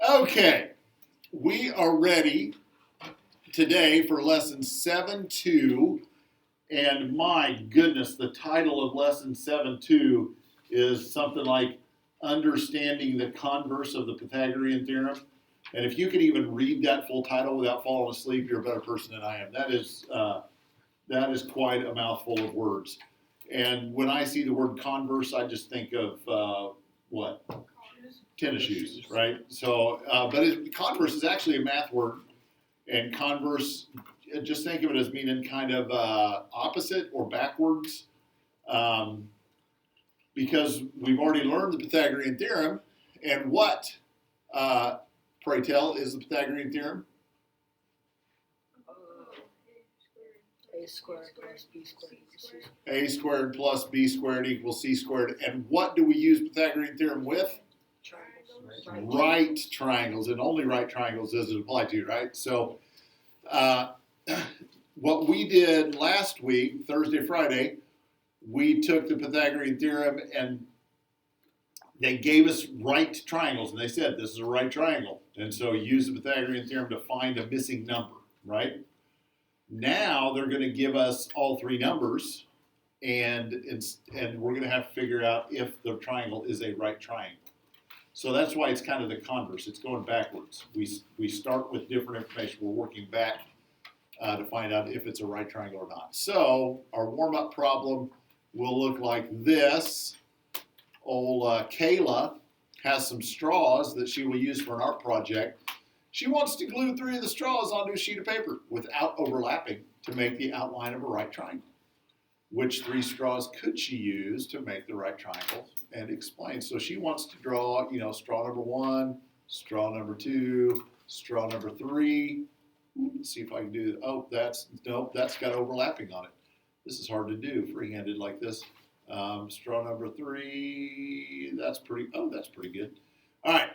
Okay, we are ready today for lesson 7.2, and my goodness, the title of lesson 7.2 is something like Understanding the Converse of the Pythagorean Theorem. And if you could even read that full title without falling asleep, you're a better person than I am. That is quite a mouthful of words. And when I see the word converse, I just think of what? Tennis shoes, right? So, but converse is actually a math word, and converse, just think of it as meaning kind of opposite or backwards, because we've already learned the Pythagorean theorem, and what, pray tell, is the Pythagorean theorem? A squared plus b squared equals c squared. A squared plus b squared equals c squared. And what do we use Pythagorean theorem with? Triangles. Right triangles, and only right triangles does it apply to, right? So what we did last week, Thursday, Friday, we took the Pythagorean theorem and they gave us right triangles, and they said this is a right triangle. And so use the Pythagorean theorem to find a missing number, right? Now they're going to give us all three numbers, and we're going to have to figure out if the triangle is a right triangle. So that's why it's kind of the converse. It's going backwards. We start with different information. We're working back to find out if it's a right triangle or not. So our warm-up problem will look like this. Old Kayla has some straws that she will use for an art project. She wants to glue 3 of the straws onto a sheet of paper without overlapping to make the outline of a right triangle. Which 3 straws could she use to make the right triangle? And explain. So she wants to draw, straw number 1, straw number 2, straw number 3. Let's see if I can do it. Oh, that's got overlapping on it. This is hard to do free-handed like this. Straw number 3, that's pretty good. All right.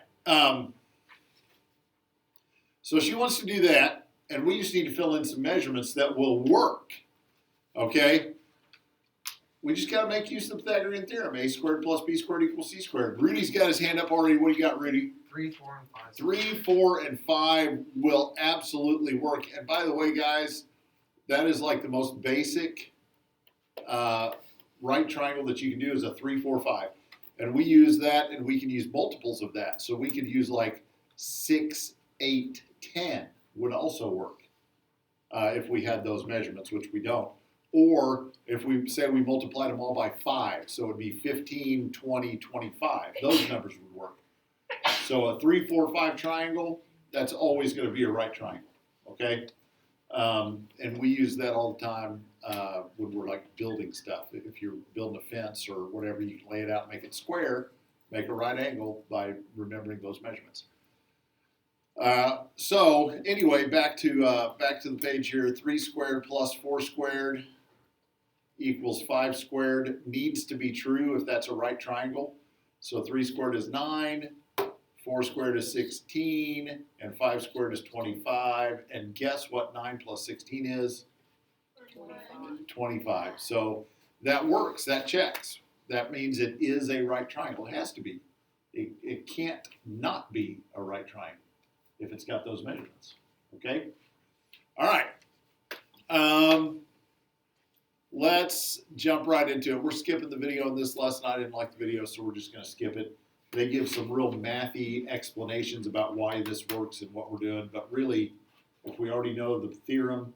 So she wants to do that, and we just need to fill in some measurements that will work, okay? We just got to make use of the Pythagorean theorem. A squared plus b squared equals c squared. Rudy's got his hand up already. What do you got, Rudy? 3, 4, and 5. 3, 4, and 5 will absolutely work. And by the way, guys, that is like the most basic right triangle that you can do is a 3, 4, 5. And we use that, and we can use multiples of that. So we could use like 6, 8, 10 would also work if we had those measurements, which we don't. Or if we say we multiplied them all by 5, so it would be 15, 20, 25. Those numbers would work. So a 3, 4, 5 triangle, that's always going to be a right triangle, okay? And we use that all the time when we're like building stuff. If you're building a fence or whatever, you can lay it out, make it square, make a right angle by remembering those measurements. So anyway, back to the page here. 3 squared plus 4 squared equals 5 squared needs to be true if that's a right triangle. So 3 squared is 9, 4 squared is 16, and 5 squared is 25. And guess what 9 plus 16 is? 25. So that works. That checks. That means it is a right triangle. It has to be. It can't not be a right triangle if it's got those measurements. Okay? All right. Let's jump right into it. We're skipping the video in this lesson. I didn't like the video, so we're just going to skip it. They give some real mathy explanations about why this works and what we're doing. But really, if we already know the theorem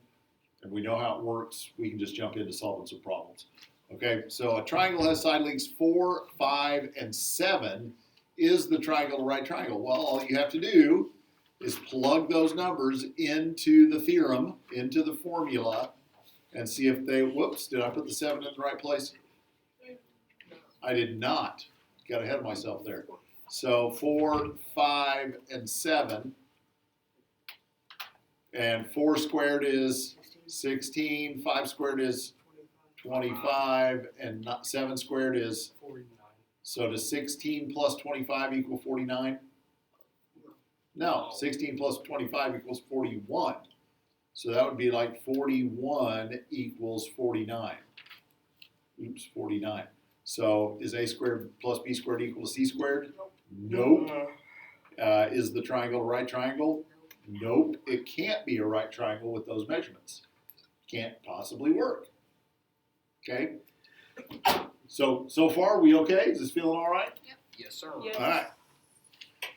and we know how it works, we can just jump into solving some problems. Okay, so a triangle has side lengths 4, 5, and 7. Is the triangle a right triangle? Well, all you have to do is plug those numbers into the theorem, into the formula, and see if they, whoops, did I put the 7 in the right place? I did not. Got ahead of myself there. So 4, 5, and 7. And 4 squared is 16, 5 squared is 25, and 7 squared is 49. So does 16 plus 25 equal 49? No, 16 plus 25 equals 41. So that would be like 41 equals 49. Oops, 49. So is a squared plus b squared equal to c squared? Nope. Is the triangle a right triangle? Nope, it can't be a right triangle with those measurements. Can't possibly work. Okay? So far, we okay? Is this feeling all right? Yes, sir. Yes. All right.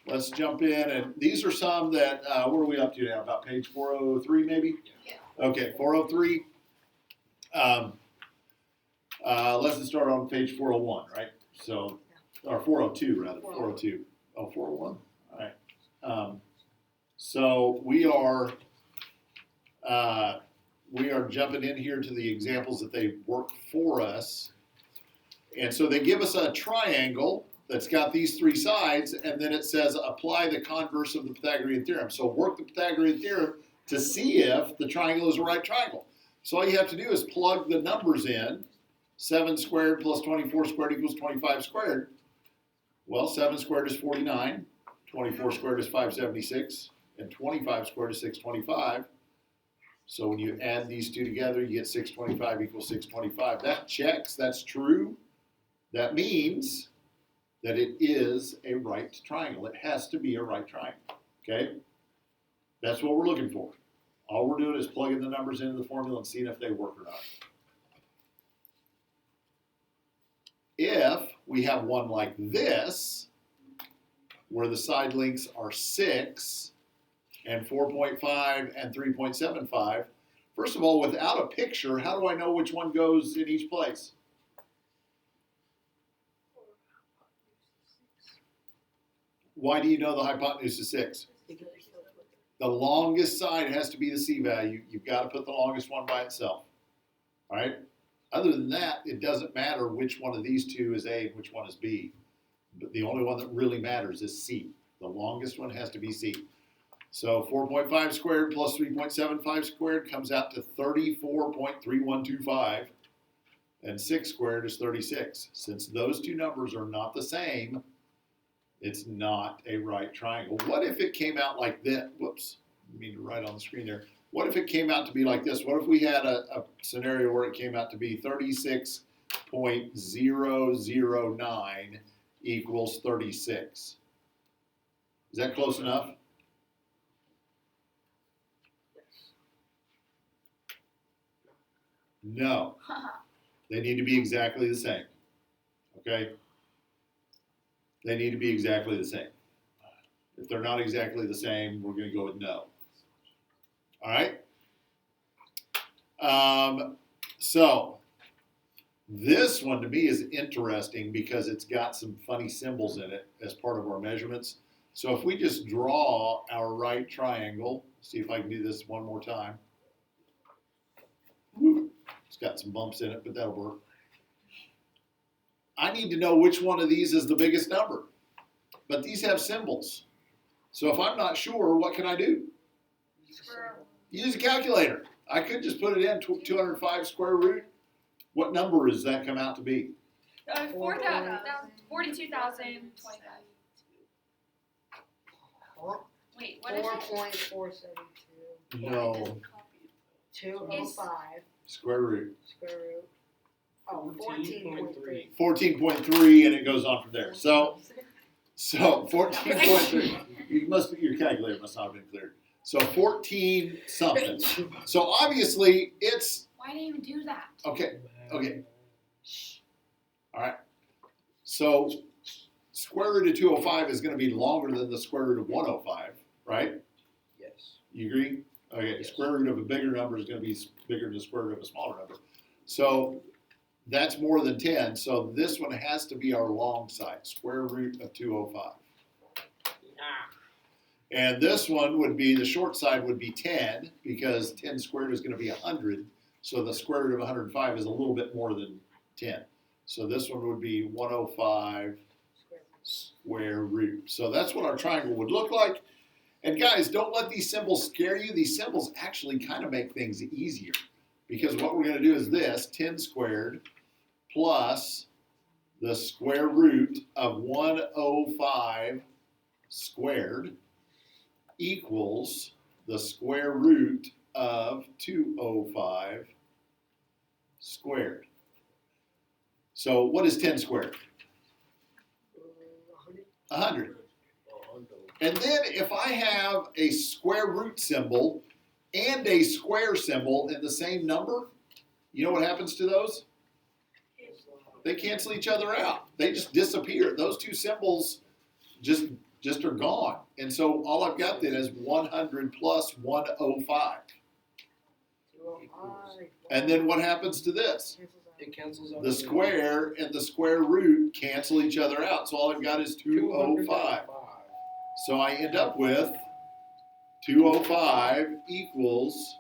Let's jump in, and these are some that, what are we up to now? About page 403 maybe? Yeah. Okay, 403. Let's start on page 401, right? So, or 402 rather, 402. Oh, 401, all right. So we are jumping in here to the examples that they work for us. And so they give us a triangle that's got these three sides, and then it says apply the converse of the Pythagorean theorem. So work the Pythagorean theorem to see if the triangle is a right triangle. So all you have to do is plug the numbers in. 7 squared plus 24 squared equals 25 squared. Well, 7 squared is 49, 24 squared is 576, and 25 squared is 625. So when you add these two together, you get 625 equals 625. That checks, that's true. That means that it is a right triangle. It has to be a right triangle, okay? That's what we're looking for. All we're doing is plugging the numbers into the formula and seeing if they work or not. If we have one like this, where the side lengths are 6 and 4.5 and 3.75, first of all, without a picture, how do I know which one goes in each place? Why do you know the hypotenuse is 6? The longest side has to be the C value. You've got to put the longest one by itself. All right? Other than that, it doesn't matter which one of these two is A and which one is B. But the only one that really matters is C. The longest one has to be C. So 4.5 squared plus 3.75 squared comes out to 34.3125. And 6 squared is 36. Since those two numbers are not the same, it's not a right triangle. What if it came out like this? Whoops, I mean to write on the screen there. What if it came out to be like this? What if we had a scenario where it came out to be 36.009 equals 36? Is that close enough? No. They need to be exactly the same. Okay? They need to be exactly the same. If they're not exactly the same, we're going to go with no. All right? So, this one to me is interesting because it's got some funny symbols in it as part of our measurements. So if we just draw our right triangle, see if I can do this one more time. It's got some bumps in it, but that'll work. I need to know which one of these is the biggest number. But these have symbols. So if I'm not sure, what can I do? Use a calculator. I could just put it in 205 square root. What number does that come out to be? 42,025. Wait, what is it? 4.472. No. 205 Square root. square root. Oh, 14.3. 14.3, and it goes on from there. So 14.3. Your calculator must not have been cleared. So 14 something. So obviously it's Why did you even do that? okay. All right. So square root of 205 is going to be longer than the square root of 105, right? Yes. You agree? Okay. Yes. Square root of a bigger number is going to be bigger than the square root of a smaller number. So that's more than 10. So this one has to be our long side, square root of 205. And this one would be, the short side would be 10, because 10 squared is going to be 100. So the square root of 105 is a little bit more than 10. So this one would be 105 square root. So that's what our triangle would look like. And guys, don't let these symbols scare you. These symbols actually kind of make things easier. Because what we're going to do is this, 10 squared plus the square root of 105 squared equals the square root of 205 squared. So what is 10 squared? 100. And then if I have a square root symbol and a square symbol in the same number, you know what happens to those? They cancel each other out. They just disappear. Those two symbols just are gone. And so all I've got then is 100 plus 105. 205. And then what happens to this? It cancels out. The square and the square root cancel each other out. So all I've got is 205. So I end up with 205 equals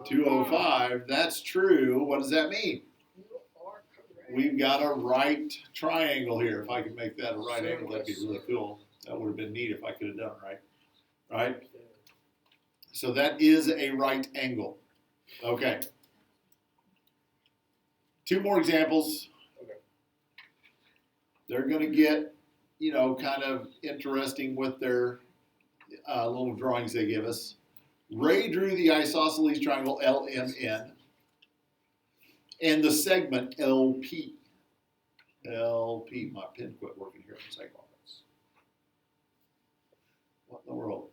205. That's true. What does that mean? You are correct. We've got a right triangle here. If I could make that a right angle, that'd be really cool. That would have been neat if I could have done it right. Right? So that is a right angle. Okay. Two more examples. Okay. They're going to get, kind of interesting with their little drawings they give us. Ray drew the isosceles triangle LMN and the segment LP. LP, my pen quit working here for a second. What in the world?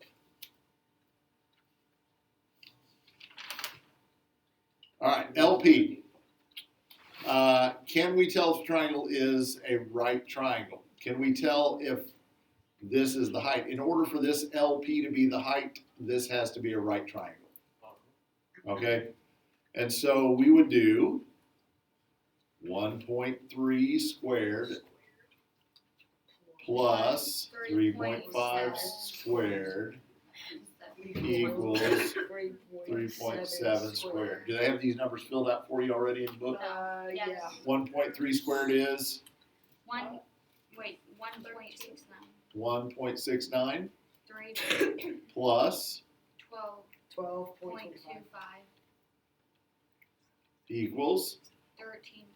All right, LP. Can we tell if the triangle is a right triangle? Can we tell if this is the height? In order for this LP to be the height, this has to be a right triangle. Okay? And so we would do 1.3 squared plus 3.5 squared equals 3.7 squared. Do they have these numbers filled out for you already in the book? Yes. Yeah. 1.3 squared is 1.69. 1.69 3 plus 12.25. 12.25. equals 13.69.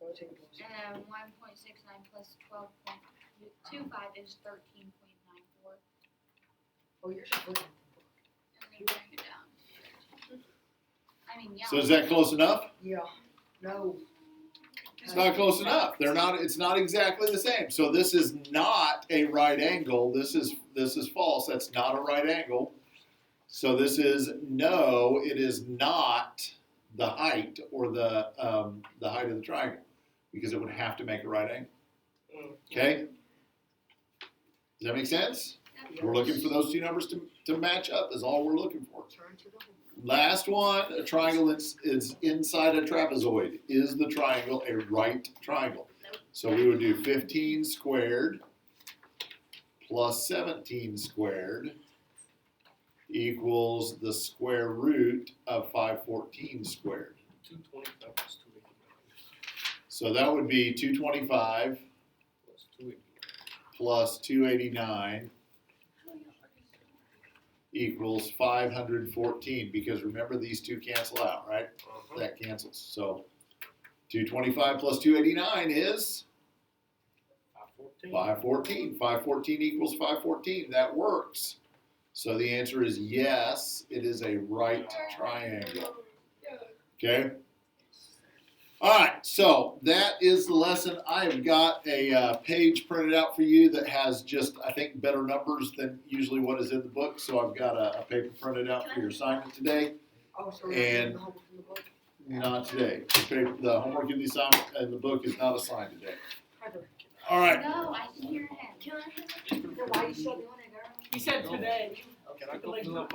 13.25. And then 1.69 plus 12.25 is 13.94. Oh, you're just looking. And then bring it down. I mean, yeah. so is that close enough? Yeah. No. It's not close enough. It's not exactly the same. So this is not a right angle. This is false. That's not a right angle. So this is no, it is not the height or the height of the triangle because it would have to make a right angle. Okay? Does that make sense? We're looking for those two numbers to match up is all we're looking for. Turn to the hole. Last one, a triangle is inside a trapezoid. Is the triangle a right triangle? So we would do 15 squared plus 17 squared equals the square root of 514 squared. 225 plus 289 So that would be 225 plus 289. plus 289 equals 514 because remember these two cancel out, right? That cancels. So 225 plus 289 is 514. 514 equals 514. That works. So the answer is yes, it is a right triangle. Okay? All right, so that is the lesson. I've got a page printed out for you that has just, I think, better numbers than usually what is in the book. So I've got a paper printed out for your assignment today. Oh, so we're And- doing the homework from the book? Not today. The homework in the assignment in the book is not assigned today. Heather, All right. No, I can hear him. Why are you still doing it, girl? He said today. Can I go fill out